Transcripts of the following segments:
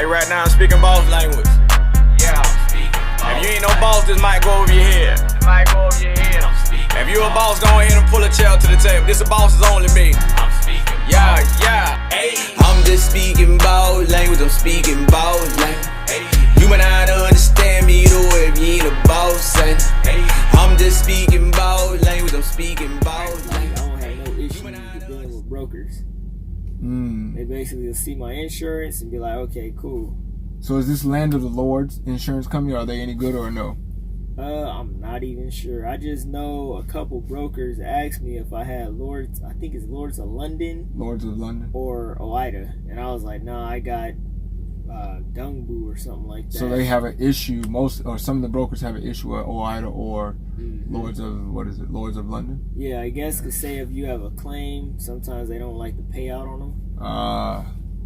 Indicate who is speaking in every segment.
Speaker 1: right now I'm speaking boss language.
Speaker 2: Yeah, I'm speaking boss.
Speaker 1: If you ain't no boss, this might go over your head.
Speaker 2: It might go over your head. I'm speaking.
Speaker 1: If you a boss, go ahead and pull a chair to the table. This a boss is only me.
Speaker 2: I'm speaking.
Speaker 1: Yeah, yeah. Hey.
Speaker 3: I'm just speaking boss language. I'm speaking boss language.
Speaker 2: Hey.
Speaker 3: You might not understand me though if you ain't a boss. And I'm just speaking boss language. I'm speaking boss language.
Speaker 4: I don't have no issue with dealing with brokers. They basically will see my insurance and be like, okay, cool.
Speaker 5: So is this Land of the Lords insurance company? Are they any good or no?
Speaker 4: I'm not even sure. I just know a couple brokers asked me if I had Lords, I think it's Lords of London.
Speaker 5: Lords of London.
Speaker 4: Or OIDA. And I was like, nah, I got Dungbu or something like that.
Speaker 5: So they have an issue, some of the brokers have an issue with OIDA or Lords of, Lords of London?
Speaker 4: Yeah, I guess because say if you have a claim, sometimes they don't like to pay out on them.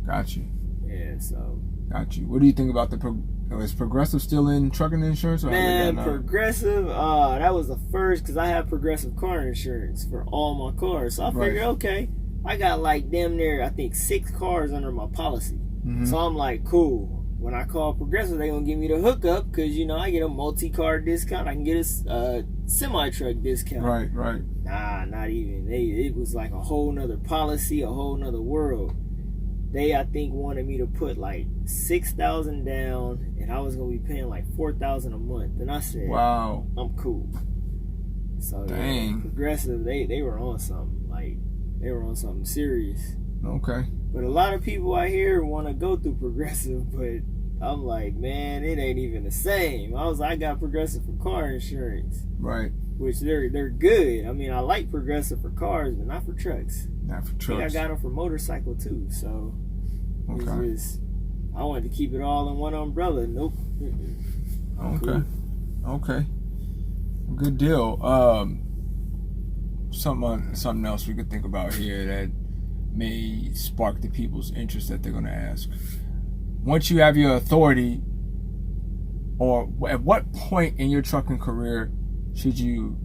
Speaker 5: Got you.
Speaker 4: Yeah, so.
Speaker 5: Got you. What do you think about is Progressive still in trucking insurance? Or
Speaker 4: Man, Progressive, that was the first, because I have Progressive car insurance for all my cars. So I figured, okay, I got like damn near, I think 6 cars under my policy. So I'm like, cool. When I call Progressive, they gonna give me the hookup, because, you know, I get a multi-car discount. I can get a semi-truck discount.
Speaker 5: Right.
Speaker 4: Nah, not even. It was like a whole nother policy, a whole nother world. They, I think, wanted me to put like $6,000 down, and I was gonna be paying like $4,000 a month. And I said,
Speaker 5: wow,
Speaker 4: I'm cool. So
Speaker 5: dang.
Speaker 4: Yeah, Progressive, they were on something. Like, they were on something serious.
Speaker 5: Okay.
Speaker 4: But a lot of people out here want to go through Progressive, but I'm like, man, it ain't even the same. I got Progressive for car insurance.
Speaker 5: Right.
Speaker 4: Which they're good. I mean, I like Progressive for cars, but not for trucks.
Speaker 5: Not for trucks.
Speaker 4: I got them for motorcycle too, so
Speaker 5: okay.
Speaker 4: I wanted to keep it all in one umbrella. Nope.
Speaker 5: Okay.
Speaker 4: Cool.
Speaker 5: Okay. Good deal. Something else we could think about here that may spark the people's interest that they're going to ask. Once you have your authority, or at what point in your trucking career should you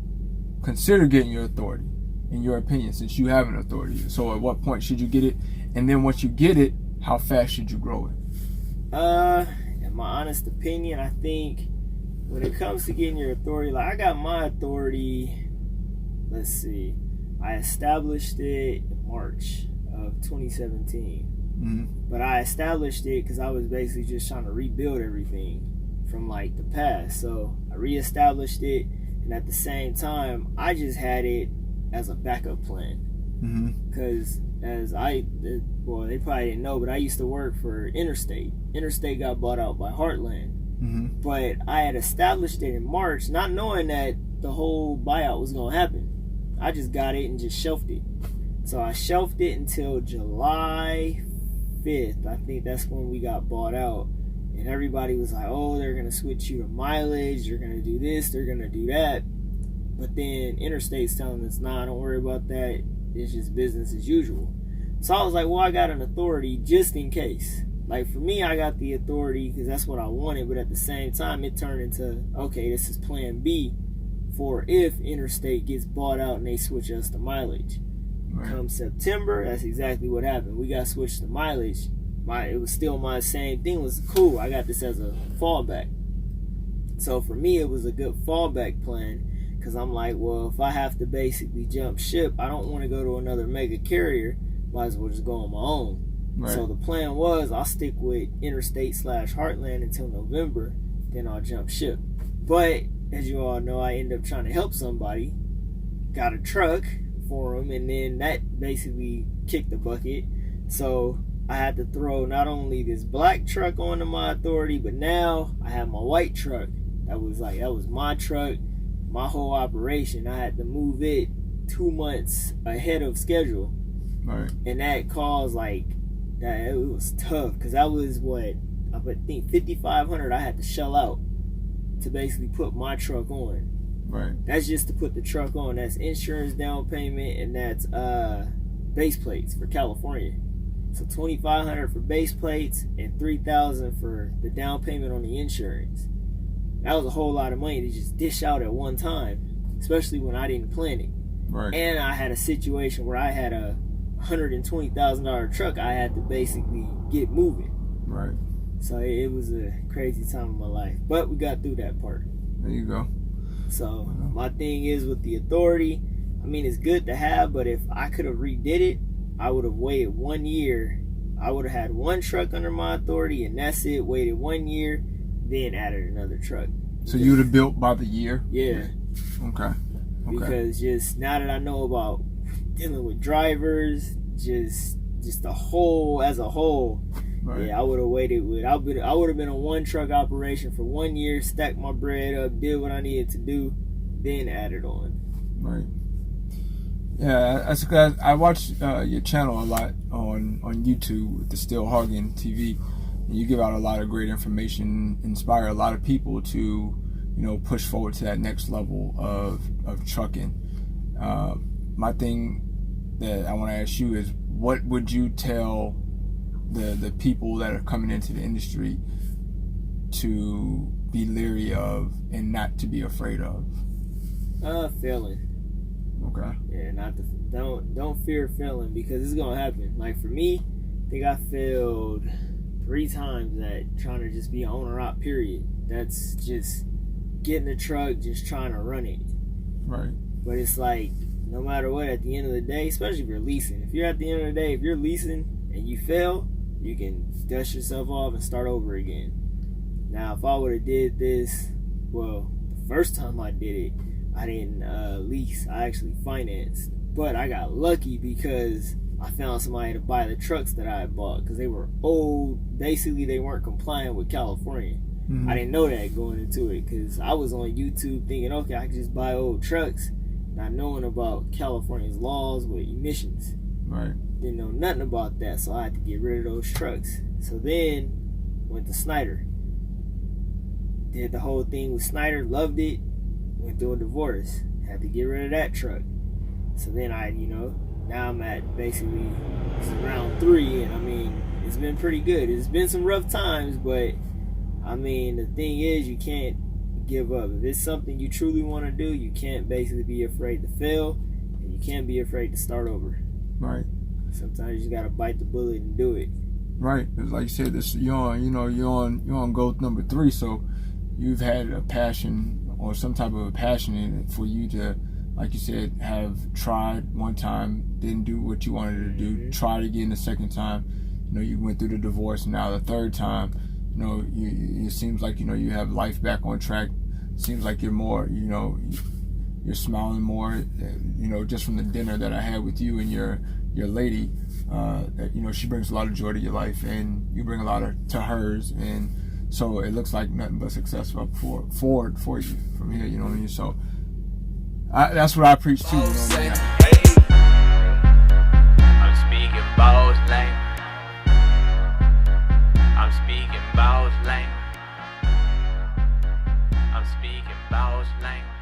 Speaker 5: consider getting your authority, in your opinion, since you have an authority? So at what point should you get it? And then once you get it, how fast should you grow it?
Speaker 4: In my honest opinion, I think when it comes to getting your authority, like I got my authority, let's see, I established it in March of 2017. But I established it because I was basically just trying to rebuild everything from like the past. So I reestablished it, and at the same time, I just had it as a backup plan. Because they probably didn't know, but I used to work for Interstate. Interstate got bought out by Heartland. But I had established it in March, not knowing that the whole buyout was going to happen. I just got it and just shelved it. So I shelved it until July 5th. I think that's when we got bought out. And everybody was like, oh, they're going to switch you to mileage. They're going to do this. They're going to do that. But then Interstate's telling us, nah, don't worry about that. It's just business as usual. So I was like, well, I got an authority just in case. Like, for me, I got the authority because that's what I wanted. But at the same time, it turned into, okay, this is plan B for if Interstate gets bought out and they switch us to mileage. Come September, that's exactly what happened. We got switched to mileage. It was still my same thing. It was cool. I got this as a fallback. So for me, it was a good fallback plan because I'm like, well, if I have to basically jump ship, I don't want to go to another mega carrier. Might as well just go on my own. So the plan was I'll stick with Interstate / Heartland until November. Then I'll jump ship. But as you all know, I end up trying to help somebody. Got a truck for them, and then that basically kicked the bucket. So I had to throw not only this black truck onto my authority, but now I have my white truck. That was my truck, my whole operation. I had to move it 2 months ahead of schedule. And that caused it was tough because that was I think $5,500 I had to shell out to basically put my truck on. That's just to put the truck on. That's insurance down payment, and that's base plates for California. So $2,500 for base plates and $3,000 for the down payment on the insurance. That was a whole lot of money to just dish out at one time, especially when I didn't plan it. And I had a situation where I had a $120,000 truck I had to basically get moving. So it was a crazy time in my life. But we got through that part.
Speaker 5: There you go.
Speaker 4: So my thing is with the authority, I mean, it's good to have, but if I could have redid it, I would have waited 1 year. I would have had one truck under my authority, and that's it. Waited 1 year, then added another truck.
Speaker 5: So you would have built by the year?
Speaker 4: Yeah.
Speaker 5: Okay.
Speaker 4: Because just now that I know about dealing with drivers, just the whole as a whole,
Speaker 5: Right.
Speaker 4: yeah, I would have waited I would have been a one truck operation for 1 year, stacked my bread up, did what I needed to do, then added on.
Speaker 5: Right. Yeah, that's good. I watch your channel a lot on YouTube with the Still Hogging TV. You give out a lot of great information, inspire a lot of people to, push forward to that next level of trucking. My thing that I want to ask you is, what would you tell the people that are coming into the industry to be leery of and not to be afraid of?
Speaker 4: Failing.
Speaker 5: Okay.
Speaker 4: Yeah, don't fear failing, because it's gonna happen. Like for me, I think I failed 3 times at trying to just be an owner op, period. That's just getting the truck, just trying to run it.
Speaker 5: Right.
Speaker 4: But it's like, no matter what, at the end of the day, especially if you're leasing, if you're at the end of the day, if you're leasing and you fail, you can dust yourself off and start over again. Now, if I would have did this, well, the first time I did it, I didn't lease, I actually financed. But I got lucky because I found somebody to buy the trucks that I had bought, because they were old. Basically, they weren't compliant with California.
Speaker 5: Mm-hmm.
Speaker 4: I didn't know that going into it, because I was on YouTube thinking, okay, I can just buy old trucks, not knowing about California's laws with emissions.
Speaker 5: Right.
Speaker 4: Didn't know nothing about that, so I had to get rid of those trucks. So then went to Snyder. Did the whole thing with Snyder, loved it. Went through a divorce, had to get rid of that truck. So then now I'm at basically round 3, and I mean, it's been pretty good. It's been some rough times, but I mean, the thing is, you can't give up. If it's something you truly want to do, you can't basically be afraid to fail, and you can't be afraid to start over.
Speaker 5: Right.
Speaker 4: Sometimes you just gotta bite the bullet and do it.
Speaker 5: Right. It's like you said, you're on goal number 3, so you've had a passion or some type of a passion in it for you to, like you said, have tried one time, didn't do what you wanted to do,
Speaker 4: Mm-hmm.
Speaker 5: tried again the second time. You went through the divorce, and now the third time, it seems like you have life back on track. Seems like you're more, you're smiling more. Just from the dinner that I had with you and your lady, that she brings a lot of joy to your life, and you bring a lot to hers, and so it looks like nothing but success forward for you from here. You know what I mean? So that's what I preach too. You know what I mean?
Speaker 2: I'm speaking boss language. I'm speaking boss language. I'm speaking boss language.